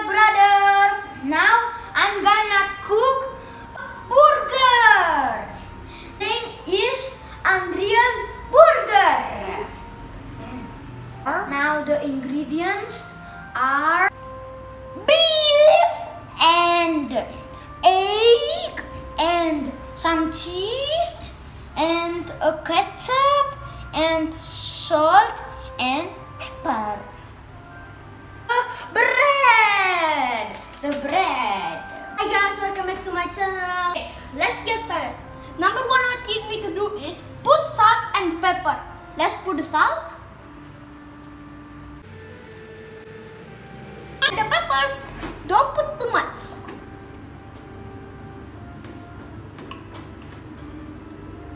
brothers. Now I'm gonna cook a burger. Name is Unreal Burger. Now the ingredients are beef and egg and some cheese and a ketchup and salt and pepper. The bread. Hi guys, welcome back to my channel. Okay, let's get started. Number one, what you need to do is put salt and pepper. Let's put the salt and the peppers. Don't put too much.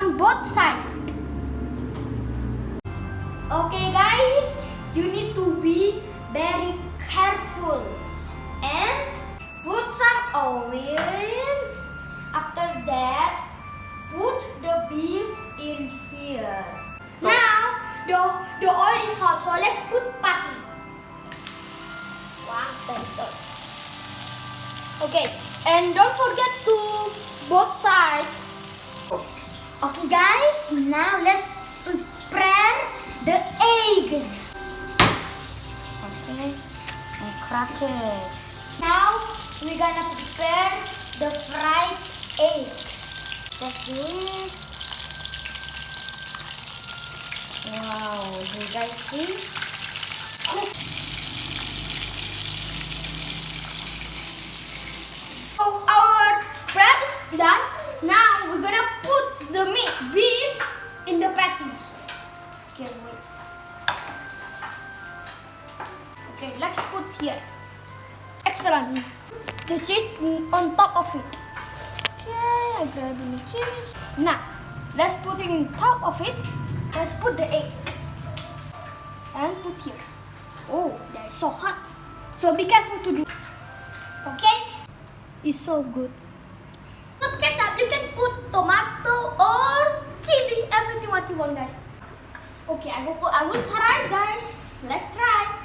On both sides. Okay guys, you need to be very careful and put some oil. After that, put the beef in here. Now the oil is hot, so let's put patty. Wow, that's good. Okay, and don't forget to both sides. Okay guys, now let's prepare the eggs. Okay, and crack it. Now we're gonna prepare the fried eggs. Let's do it. Wow, do you guys see? So our bread is done. Now we're gonna put the meat, beef, in the patties. Okay, wait. Okay, let's put here. Excellent. The cheese on top of it. Okay, I grab the cheese. Now, let's put it in top of it. Let's put the egg. And put here. Oh, that's so hot. So be careful to do. Okay? It's so good. Put ketchup. You can put tomato or chili. Everything what you want, guys. Okay, I will try, guys. Let's try.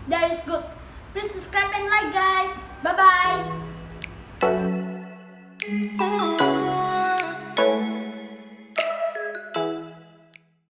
That is good. Please subscribe and like, guys. Bye bye.